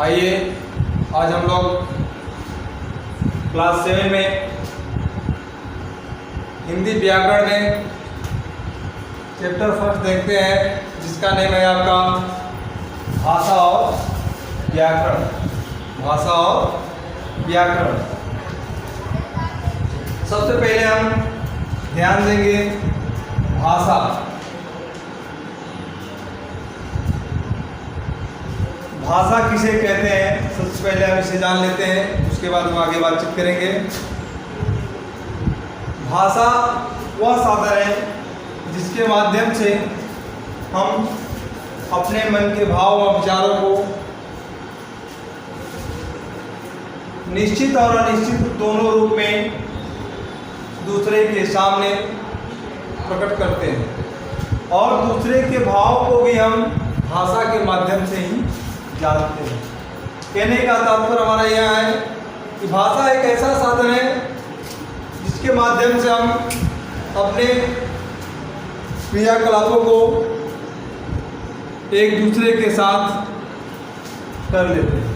आइए आज हम लोग क्लास 7 में हिंदी व्याकरण में चैप्टर फर्स्ट देखते हैं, जिसका नेम है आपका भाषा और व्याकरण। भाषा और व्याकरण। सबसे पहले हम ध्यान देंगे भाषा। भाषा किसे कहते हैं, सबसे पहले हम इसे जान लेते हैं, उसके बाद हम आगे बातचीत करेंगे। भाषा वह साधन है जिसके माध्यम से हम अपने मन के भाव और विचारों को निश्चित और अनिश्चित दोनों रूप में दूसरे के सामने प्रकट करते हैं, और दूसरे के भाव को भी हम भाषा के माध्यम से ही जानते हैं। कहने का तात्पर्य हमारा यह है कि भाषा एक ऐसा साधन है जिसके माध्यम से हम अपने क्रियाकलापों को एक दूसरे के साथ कर लेते हैं।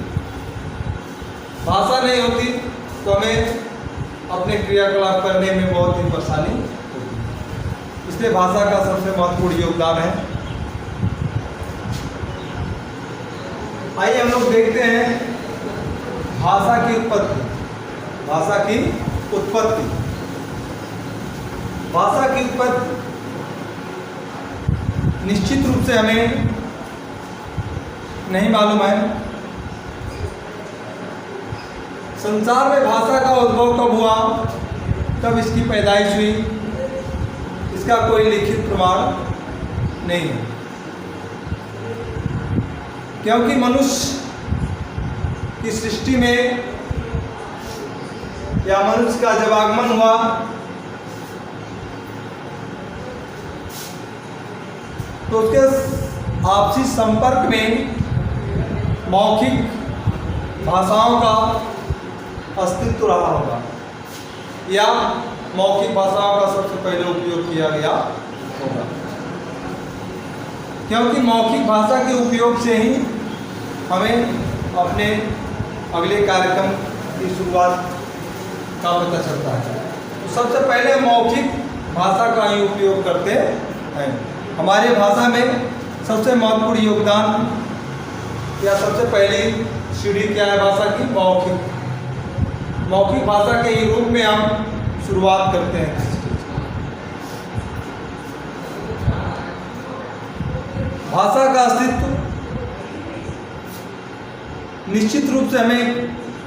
भाषा नहीं होती तो हमें अपने क्रियाकलाप करने में बहुत ही परेशानी होती है, इसलिए भाषा का सबसे महत्वपूर्ण योगदान है। आइए हम लोग देखते हैं भाषा की उत्पत्ति। भाषा की उत्पत्ति। भाषा की उत्पत्ति निश्चित रूप से हमें नहीं मालूम है। संसार में भाषा का उद्भव कब हुआ, कब इसकी पैदाइश हुई, इसका कोई लिखित प्रमाण नहीं है, क्योंकि मनुष्य की सृष्टि में या मनुष्य का जब आगमन हुआ तो उसके आपसी संपर्क में मौखिक भाषाओं का अस्तित्व रहा होगा, या मौखिक भाषाओं का सबसे पहले उपयोग किया गया होगा, क्योंकि मौखिक भाषा के उपयोग से ही हमें अपने अगले कार्यक्रम की शुरुआत का पता चलता है। तो सबसे पहले मौखिक भाषा का ही उपयोग करते हैं। हमारी भाषा में सबसे महत्वपूर्ण योगदान या सबसे पहली सीढ़ी क्या है भाषा की? मौखिक। मौखिक भाषा के ही रूप में हम शुरुआत करते हैं। भाषा का अस्तित्व निश्चित रूप से हमें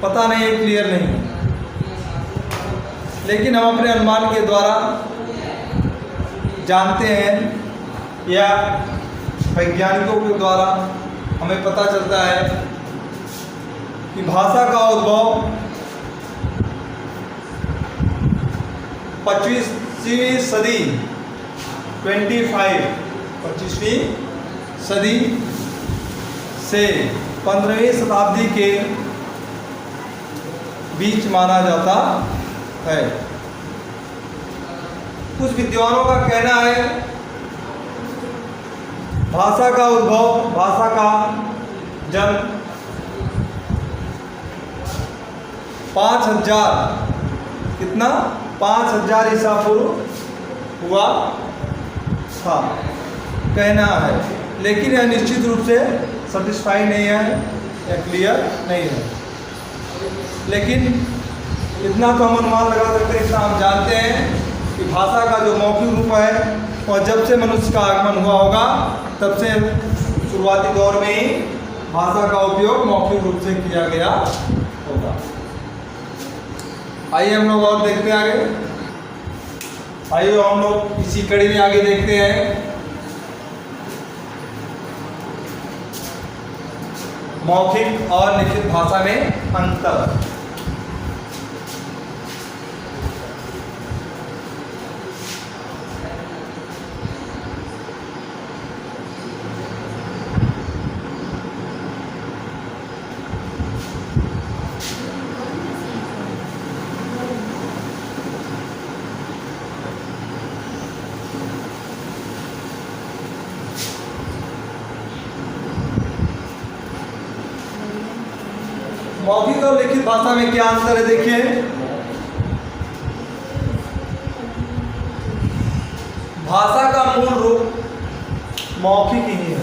पता नहीं है, क्लियर नहीं है, लेकिन हम अपने अनुमान के द्वारा जानते हैं, या वैज्ञानिकों के द्वारा हमें पता चलता है कि भाषा का उद्भव 25वीं सदी 25वीं सदी से 15वीं शताब्दी के बीच माना जाता है। कुछ विद्वानों का कहना है भाषा का उद्भव, भाषा का जन्म 5000 कितना 5000 ईसा पूर्व हुआ था, कहना है, लेकिन यह निश्चित रूप से सेटिस्फाई नहीं है या क्लियर नहीं है। लेकिन इतना तो हम अनुमान लगा सकते हैं, इतना हम जानते हैं कि भाषा का जो मौखिक रूप है, और जब से मनुष्य का आगमन हुआ होगा तब से शुरुआती दौर में ही भाषा का उपयोग मौखिक रूप से किया गया होगा। आइए हम लोग और देखते हैं आगे। आइए हम लोग इसी कड़ी में आगे देखते हैं मौखिक और लिखित भाषा में अंतर। मौखिक और लिखित भाषा में क्या अंतर है देखिए। भाषा का मूल रूप मौखिक ही है।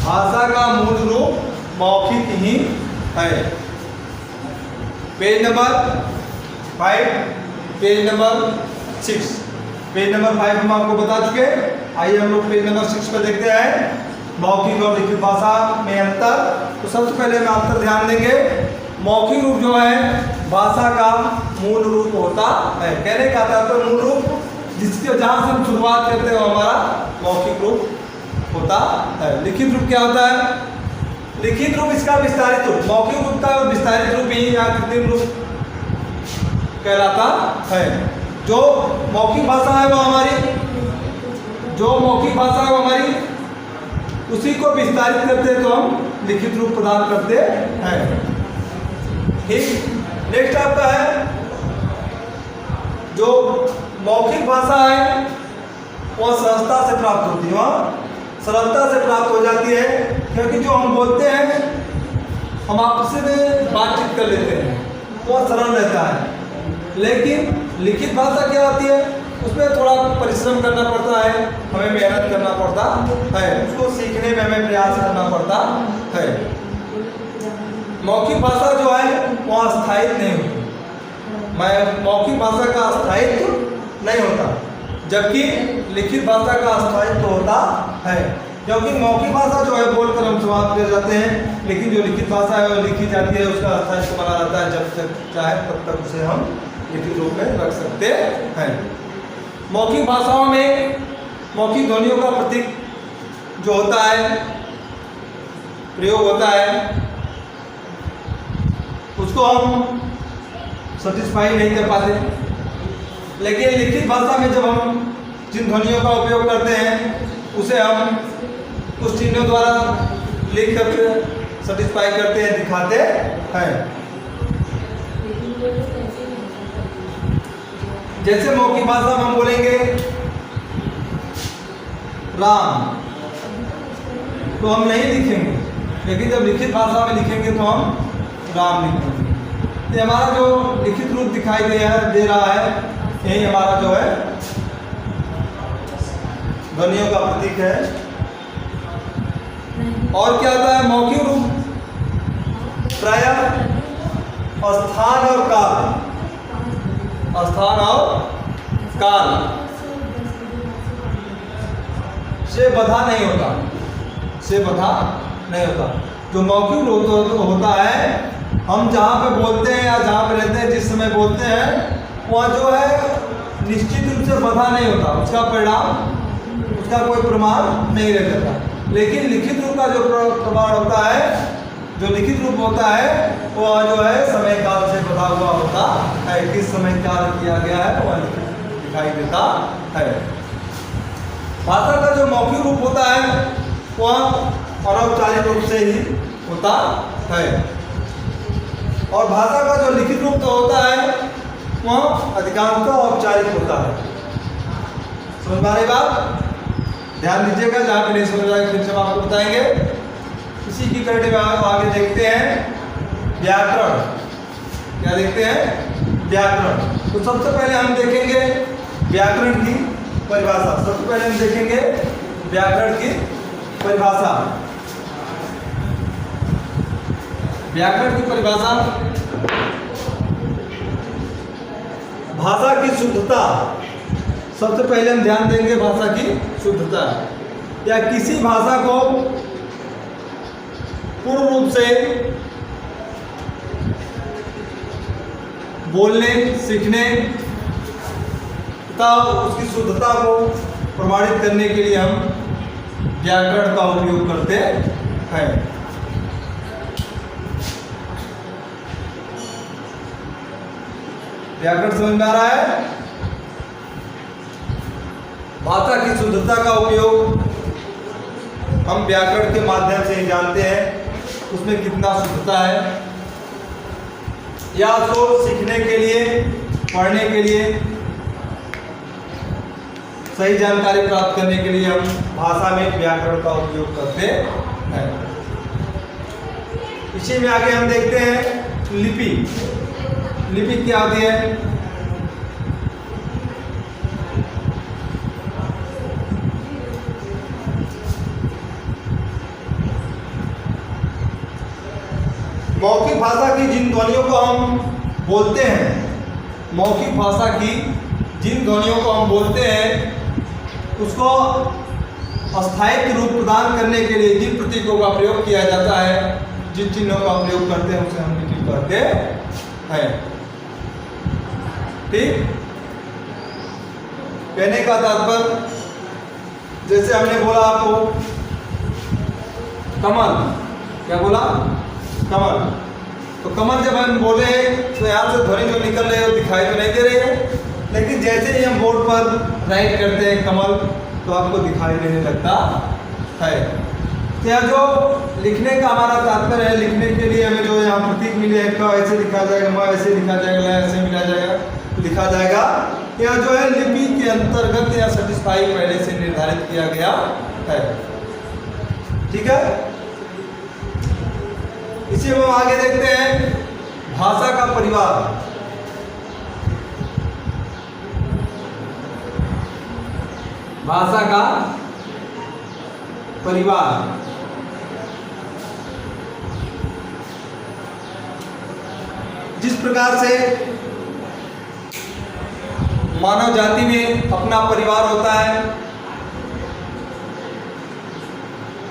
भाषा का मूल रूप मौखिक ही है। Page number 5, page number 6। Page number 5 हम आपको बता चुके। आइए हम लोग पेज नंबर 6 पर देखते हैं मौखिक और लिखित भाषा में अंतर। तो सबसे पहले हम अंतर ध्यान देंगे। मौखिक रूप जो है भाषा का मूल रूप होता है। कहने का तात्पर्य मूल रूप जिसके जहाँ से हम शुरुआत करते हैं वो हमारा मौखिक रूप होता है। लिखित रूप क्या होता है? लिखित रूप इसका विस्तारित रूप। मौखिक रूप का विस्तारित रूप ही या कृत्रिम रूप कहलाता है। जो मौखिक भाषा है वो हमारी उसी को विस्तारित करते हैं तो हम लिखित रूप प्रदान करते हैं। ठीक, नेक्स्ट आपका है जो मौखिक भाषा है वह सहजता से प्राप्त होती है। वह सरलता से प्राप्त हो जाती है क्योंकि जो हम बोलते हैं हम आपस में बातचीत कर लेते हैं, वह सरल रहता है। लेकिन लिखित भाषा क्या होती है? उसमें थोड़ा परिश्रम करना पड़ता है, हमें मेहनत करना पड़ता है, उसको सीखने में हमें प्रयास करना पड़ता है। मौखिक भाषा जो है वह स्थायित्व नहीं होती। मौखिक भाषा का स्थायित्व नहीं होता, जबकि लिखित भाषा का स्थायित्व होता है। क्योंकि मौखिक भाषा जो है बोलकर हम समाप्त कर जाते हैं, लेकिन जो लिखित भाषा है वो लिखी जाती है, उसका स्थायित्व बना रहता है। जब तक चाहे तब तक उसे हम लिखित रूप में रख सकते हैं। मौखिक भाषाओं में मौखिक ध्वनियों का प्रतीक जो होता है, प्रयोग होता है, उसको हम सेटिस्फाई नहीं कर पाते। लेकिन लिखित भाषा में जब हम जिन ध्वनियों का उपयोग करते हैं उसे हम कुछ चिन्हों द्वारा लिख कर सेटिस्फाई करते हैं, दिखाते हैं। जैसे मौखिक भाषा में हम बोलेंगे राम, तो हम नहीं लिखेंगे, लेकिन जब लिखित भाषा में लिखेंगे तो हम राम लिखेंगे। ये हमारा जो लिखित रूप दिखाई दे रहा है, यही हमारा जो है ध्वनियों का प्रतीक है। और क्या होता है? मौखिक रूप प्रायः स्थान और काल से बंधा नहीं होता। जो मौखिक रूप होता है, हम जहाँ पे बोलते हैं या जहाँ पे रहते हैं, जिस समय बोलते हैं, वह जो है निश्चित रूप से बंधा नहीं होता, उसका परिणाम, उसका कोई प्रमाण नहीं रह जाता। लेकिन लिखित रूप का जो प्रमाण होता है, जो लिखित रूप होता है, वह जो है समय काल से बंधा हुआ होता है। किस समय काल किया गया है वह दिखाई देता है। भाषा का जो मौखिक रूप होता है वह अनौपचारिक रूप से ही होता है, और भाषा का जो लिखित रूप तो होता है वह अधिकांशतः औपचारिक होता है। समझ पा रहे बात? ध्यान दीजिएगा, जहाँ पे नहीं समझ आएगा फिर से हम आपको बताएंगे। इसी की करंट में आगे देखते हैं व्याकरण। क्या देखते हैं? व्याकरण। तो सबसे पहले हम देखेंगे व्याकरण की परिभाषा। सबसे पहले हम देखेंगे व्याकरण की परिभाषा। व्याकरण की परिभाषा, भाषा की शुद्धता। सबसे पहले हम ध्यान देंगे भाषा की शुद्धता, या किसी भाषा को पूर्ण रूप से बोलने, सीखने तथा उसकी शुद्धता को प्रमाणित करने के लिए हम व्याकरण का उपयोग करते हैं। व्याकरण समझ में आ रहा है? भाषा की शुद्धता का उपयोग हम व्याकरण के माध्यम से ही जानते हैं, उसमें कितना शुद्धता है। या तो सीखने के लिए, पढ़ने के लिए, सही जानकारी प्राप्त करने के लिए हम भाषा में व्याकरण का उपयोग करते हैं। इसी में आगे हम देखते हैं लिपि। लिपि क्या होती है? मौखिक भाषा की जिन ध्वनियों को हम बोलते हैं, मौखिक भाषा की जिन ध्वनियों को हम बोलते हैं उसको अस्थायी रूप प्रदान करने के लिए जिन प्रतीकों का प्रयोग किया जाता है, जिन चिन्हों का प्रयोग करते हैं उसे हम लिपि कहते हैं। ठीक, कहने का तात्पर्य जैसे हमने बोला आपको कमल, क्या बोला? कमल। तो कमल जब हम बोले तो यहाँ से ध्वनि जो निकल रही है वो दिखाई तो नहीं दे रही है, लेकिन जैसे ही हम बोर्ड पर राइट करते हैं कमल तो आपको दिखाई देने लगता है। तो यहाँ जो लिखने का हमारा तात्पर्य है, लिखने के लिए हमें जो यहाँ प्रतीक मिले हैं, क ऐसे लिखा जाएगा, म ऐसे लिखा जाएगा, ल ऐसे मिला जाएगा, लिखा जाएगा। यहाँ जो है लिपि के अंतर्गत या सटिस्फाई पहले से निर्धारित किया गया है। ठीक है, इसी में हम आगे देखते हैं भाषा का परिवार। भाषा का परिवार जिस प्रकार से मानव जाति में अपना परिवार होता है,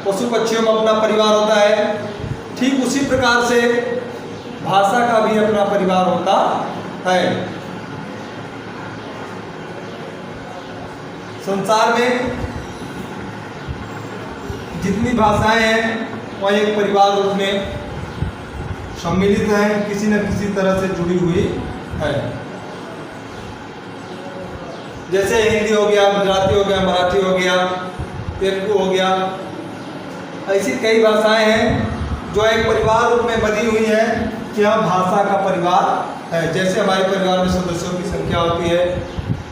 पशु पक्षियों में अपना परिवार होता है, ठीक उसी प्रकार से भाषा का भी अपना परिवार होता है। संसार में जितनी भाषाएं हैं वह एक परिवार रूप में सम्मिलित हैं, किसी न किसी तरह से जुड़ी हुई है। जैसे हिंदी हो गया, गुजराती हो गया, मराठी हो गया, तेलुगु हो गया, ऐसी कई भाषाएं हैं जो एक परिवार रूप में बनी हुई है कि हम भाषा का परिवार है। जैसे हमारे परिवार में सदस्यों की संख्या होती है,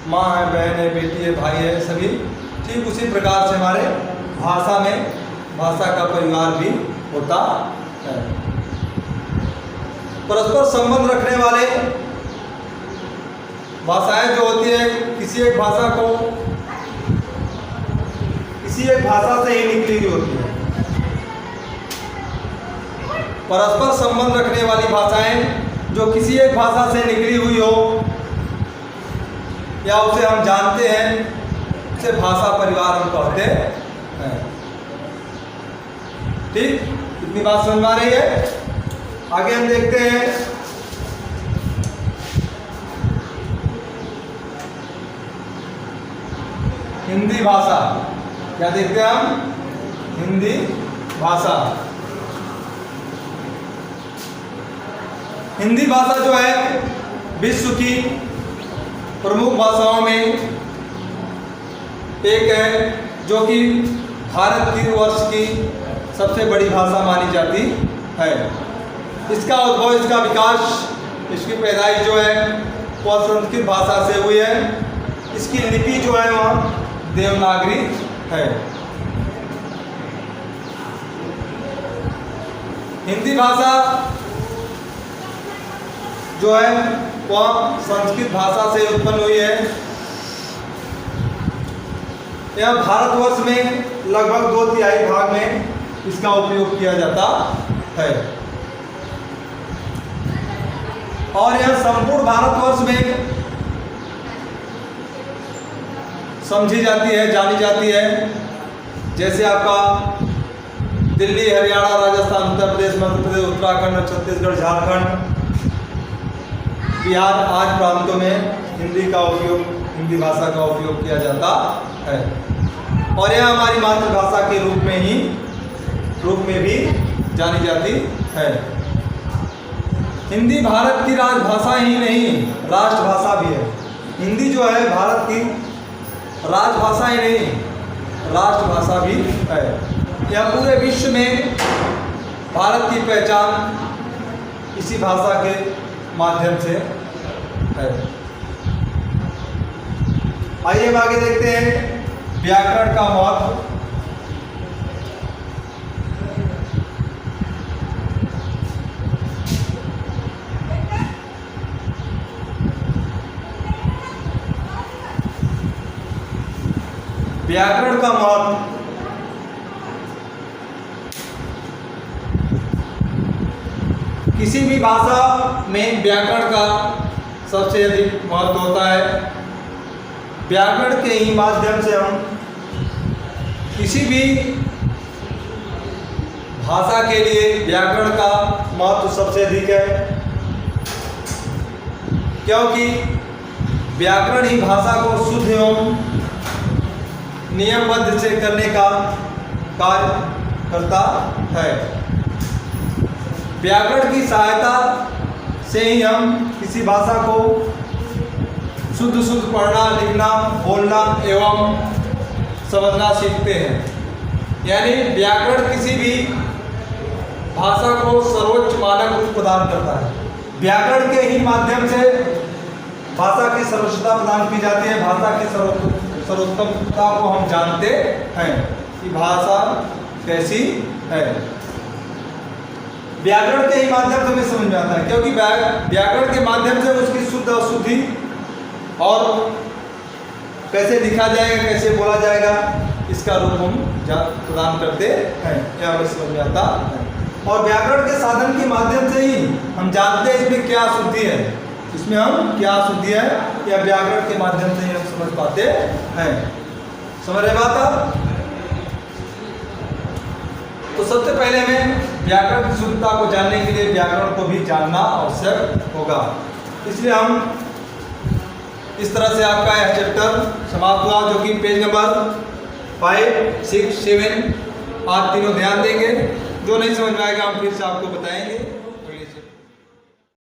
माँ है, बहन है, बेटी है, भाई है, सभी, ठीक उसी प्रकार से हमारे भाषा में भाषा का परिवार भी होता है। परस्पर संबंध रखने वाले भाषाएं जो होती है, किसी एक भाषा को किसी एक भाषा से ही निकली हुई होती है। परस्पर संबंध रखने वाली भाषाएं जो किसी एक भाषा से निकली हुई हो या उसे हम जानते हैं, उसे भाषा परिवार हम कहते हैं। ठीक, इतनी बात समझ में आ रही है? आगे हम देखते हैं हिंदी भाषा। क्या देखते हैं हम? हिंदी भाषा। हिंदी भाषा जो है विश्व की प्रमुख भाषाओं में एक है, जो कि भारत की वर्ष की सबसे बड़ी भाषा मानी जाती है। इसका उद्भव, इसका विकास, इसकी पैदाइश जो है वह संस्कृत भाषा से हुई है। इसकी लिपि जो है वह देवनागरी है। हिंदी भाषा जो है वह संस्कृत भाषा से उत्पन्न हुई है। यह भारतवर्ष में लगभग 2/3 भाग में इसका उपयोग किया जाता है और यह संपूर्ण भारतवर्ष में समझी जाती है, जानी जाती है। जैसे आपका दिल्ली, हरियाणा, राजस्थान, उत्तर प्रदेश, मध्य प्रदेश, उत्तराखंड, छत्तीसगढ़, झारखंड, बिहार आदि प्रांतों में हिंदी का उपयोग, हिंदी भाषा का उपयोग किया जाता है और यह हमारी मातृभाषा के रूप में भी जानी जाती है। हिंदी भारत की राजभाषा ही नहीं, राष्ट्रभाषा भी है। हिंदी जो है भारत की राजभाषा ही नहीं, राष्ट्रभाषा भी है। यह पूरे विश्व में भारत की पहचान इसी भाषा के माध्यम से है। आइए अब आगे देखते हैं व्याकरण का महत्व। व्याकरण का महत्व। किसी भी भाषा में व्याकरण का सबसे अधिक महत्व होता है। व्याकरण के ही माध्यम से हम किसी भी भाषा के लिए व्याकरण का महत्व सबसे अधिक है, क्योंकि व्याकरण ही भाषा को शुद्ध एवं नियमबद्ध से करने का कार्य करता है। व्याकरण की सहायता से ही हम किसी भाषा को शुद्ध पढ़ना, लिखना, बोलना एवं समझना सीखते हैं। यानी व्याकरण किसी भी भाषा को सर्वोच्च मानक रूप प्रदान करता है। व्याकरण के ही माध्यम से भाषा की सर्वोच्चता प्रदान की जाती है। भाषा की सर्वोत्तमता को हम जानते हैं कि भाषा कैसी है। व्याकरण के ही माध्यम से हमें समझ में आता है, क्योंकि व्याकरण के माध्यम से उसकी शुद्ध अशुद्धि और कैसे लिखा जाएगा, कैसे बोला जाएगा, इसका रूप हम प्रदान करते हैं, यह हमें समझ में आता है। और व्याकरण के साधन के माध्यम से ही हम जानते हैं इसमें क्या शुद्धि है, इसमें हम क्या शुद्धि है, या व्याकरण के माध्यम से ही हम समझ पाते हैं। समझ रहे बात आप? तो सबसे पहले हमें व्याकरण की शुद्धता को जानने के लिए व्याकरण को भी जानना आवश्यक होगा। इसलिए हम इस तरह से आपका यह चैप्टर समाप्त हुआ, जो कि पेज नंबर 5, 6, 7 आप तीनों ध्यान देंगे। जो नहीं समझ में आएगा हम फिर से आपको बताएंगे।